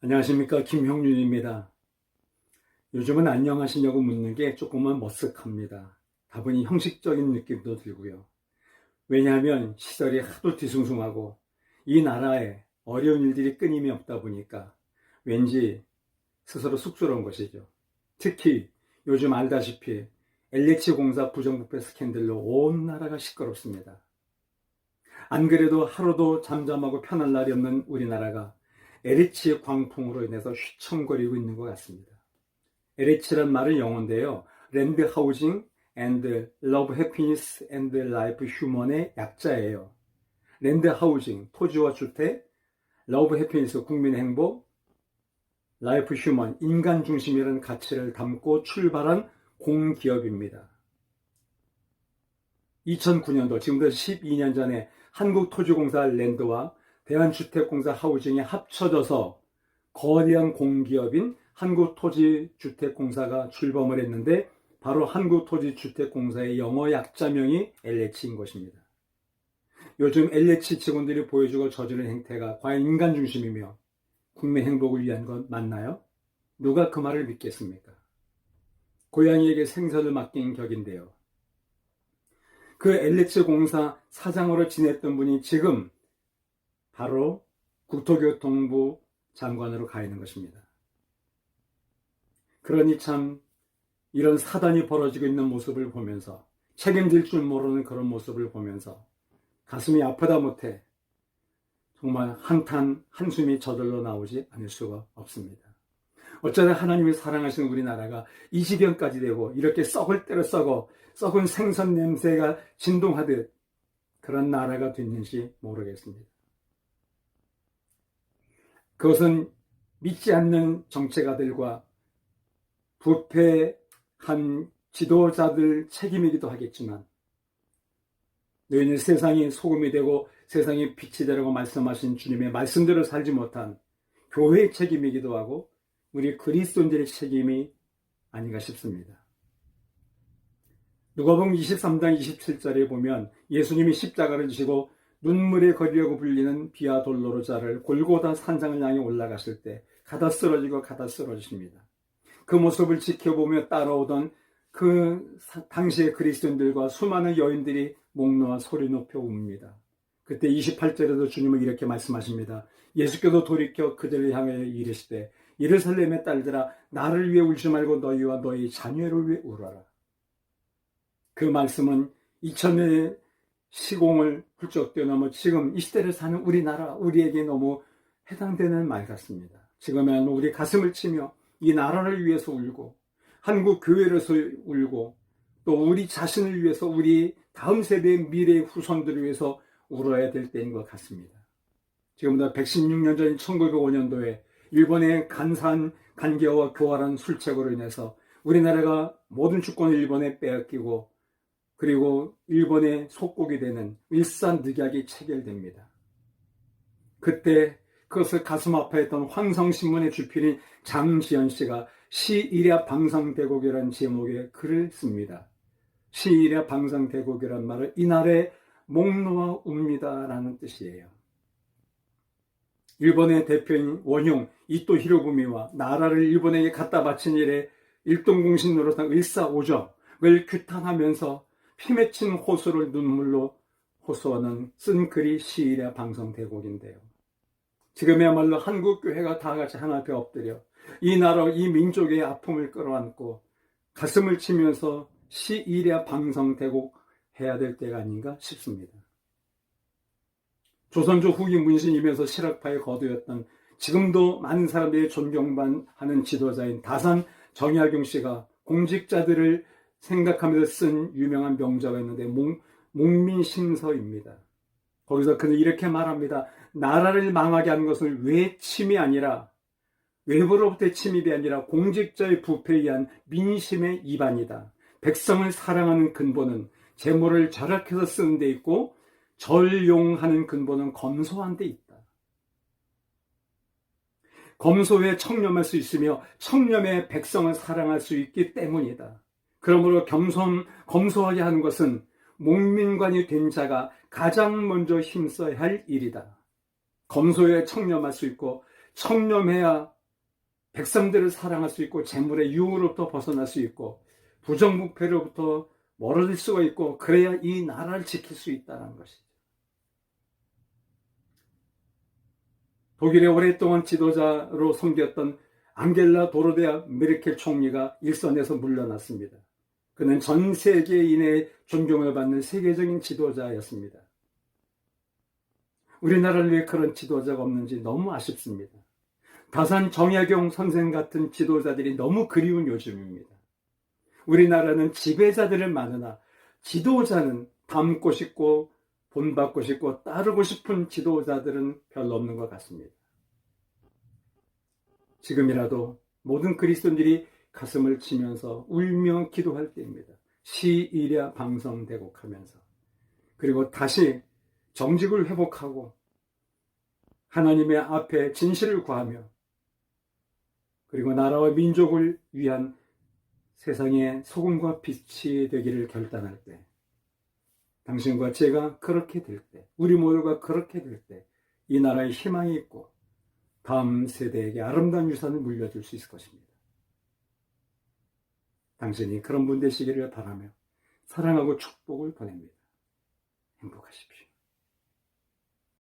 안녕하십니까, 김형률입니다. 요즘은 안녕하시냐고 묻는 게 조금은 머쓱합니다. 다분히 형식적인 느낌도 들고요. 왜냐하면 시절이 하도 뒤숭숭하고 이 나라에 어려운 일들이 끊임이 없다 보니까 왠지 스스로 쑥스러운 것이죠. 특히 요즘 알다시피 LH 공사 부정부패 스캔들로 온 나라가 시끄럽습니다. 안 그래도 하루도 잠잠하고 편할 날이 없는 우리나라가 LH 광풍으로 인해서 휘청거리고 있는 것 같습니다. LH란 말은 영어인데요. 랜드 하우징 앤드 러브 해피니스 앤드 라이프 휴먼의 약자예요. 랜드 하우징, 토지와 주택, 러브 해피니스, 국민의 행복, 라이프 휴먼, 인간 중심이라는 가치를 담고 출발한 공기업입니다. 2009년도, 지금부터 12년 전에 한국토지공사 랜드와 대한주택공사 하우징이 합쳐져서 거대한 공기업인 한국토지주택공사가 출범을 했는데 바로 한국토지주택공사의 영어 약자명이 LH인 것입니다. 요즘 LH 직원들이 보여주고 저지른 행태가 과연 인간 중심이며 국민 행복을 위한 것 맞나요? 누가 그 말을 믿겠습니까? 고양이에게 생선을 맡긴 격인데요. 그 LH공사 사장으로 지냈던 분이 지금 바로 국토교통부 장관으로 가 있는 것입니다. 그러니 참 이런 사단이 벌어지고 있는 모습을 보면서, 책임질 줄 모르는 그런 모습을 보면서 가슴이 아프다 못해 정말 한숨이 저절로 나오지 않을 수가 없습니다. 어쩌다 하나님이 사랑하시는 우리나라가 이 지경까지 되고 이렇게 썩을 대로 썩은 생선 냄새가 진동하듯 그런 나라가 됐는지 모르겠습니다. 그것은 믿지 않는 정치가들과 부패한 지도자들 책임이기도 하겠지만, 너희는 세상이 소금이 되고 세상이 빛이 되라고 말씀하신 주님의 말씀대로 살지 못한 교회의 책임이기도 하고 우리 그리스도인들의 책임이 아닌가 싶습니다. 누가복음 23장 27절에 보면 예수님이 십자가를 지고 눈물의 거리라고 불리는 비아 돌로로자를 골고다 산상을 향해 올라갔을 때 가다 쓰러지십니다. 그 모습을 지켜보며 따라오던 그 당시의 그리스도인들과 수많은 여인들이 목 놓아 소리 높여 웁니다. 그때 28절에도 주님은 이렇게 말씀하십니다. 예수께서 돌이켜 그들을 향해 이르시되 예루살렘의 딸들아, 나를 위해 울지 말고 너희와 너희 자녀를 위해 울어라. 그 말씀은 2000년의 시공을 훌쩍 뛰어넘어 지금 이 시대를 사는 우리나라, 우리에게 너무 해당되는 말 같습니다. 지금은 우리 가슴을 치며 이 나라를 위해서 울고, 한국 교회로서 울고, 또 우리 자신을 위해서, 우리 다음 세대의 미래의 후손들을 위해서 울어야 될 때인 것 같습니다. 지금부터 116년 전인 1905년도에 일본의 간계와 교활한 술책으로 인해서 우리나라가 모든 주권을 일본에 빼앗기고, 그리고 일본의 속국이 되는 일산늑약이 체결됩니다. 그때 그것을 가슴 아파했던 황성신문의 주필인 장지연 씨가 시일야 방상대곡이라는 제목의 글을 씁니다. 시일야 방상대곡이란 말은 이날에 목 놓아 웁니다 라는 뜻이에요. 일본의 대표인 원흉 이토 히로부미와 나라를 일본에게 갖다 바친 일에 일동공신 노릇한 을사오적을 규탄하면서 피맺힌 호소를 눈물로 호소하는 쓴 글이 시일야 방상대곡인데요. 지금이야말로 한국교회가 다 같이 하나 앞에 엎드려 이 나라, 이 민족의 아픔을 끌어안고 가슴을 치면서 시일야 방상대곡 해야 될 때가 아닌가 싶습니다. 조선조 후기 문신이면서 실학파의 거두였던, 지금도 많은 사람들이 존경하는 지도자인 다산 정약용 씨가 공직자들을 생각하면서 쓴 유명한 명자가 있는데 목민심서입니다. 거기서 그는 이렇게 말합니다. 나라를 망하게 하는 것은 외침이 아니라, 외부로부터의 침입이 아니라 공직자의 부패에 의한 민심의 이반이다. 백성을 사랑하는 근본은 재물을 절약해서 쓰는 데 있고 절용하는 근본은 검소한 데 있다. 검소에 청렴할 수 있으며 청렴에 백성을 사랑할 수 있기 때문이다. 그러므로 검소하게 하는 것은 목민관이 된 자가 가장 먼저 힘써야 할 일이다. 검소에 청렴할 수 있고 청렴해야 백성들을 사랑할 수 있고 재물의 유혹으로부터 벗어날 수 있고 부정부패로부터 멀어질 수가 있고 그래야 이 나라를 지킬 수 있다는 것이죠. 독일의 오랫동안 지도자로 섬겼던 앙겔라 도로데아 메르켈 총리가 일선에서 물러났습니다. 그는 전 세계인의 존경을 받는 세계적인 지도자였습니다. 우리나라를 위해 그런 지도자가 없는지 너무 아쉽습니다. 다산 정약용 선생 같은 지도자들이 너무 그리운 요즘입니다. 우리나라는 지배자들은 많으나 지도자는 닮고 싶고 본받고 싶고 따르고 싶은 지도자들은 별로 없는 것 같습니다. 지금이라도 모든 그리스도인들이 가슴을 치면서 울며 기도할 때입니다. 시일야 방성대곡하면서 그리고 다시 정직을 회복하고 하나님의 앞에 진실을 구하며 그리고 나라와 민족을 위한 세상의 소금과 빛이 되기를 결단할 때, 당신과 제가 그렇게 될 때, 우리 모두가 그렇게 될 때, 이 나라에 희망이 있고 다음 세대에게 아름다운 유산을 물려줄 수 있을 것입니다. 당신이 그런 분 되시기를 바라며 사랑하고 축복을 보냅니다. 행복하십시오.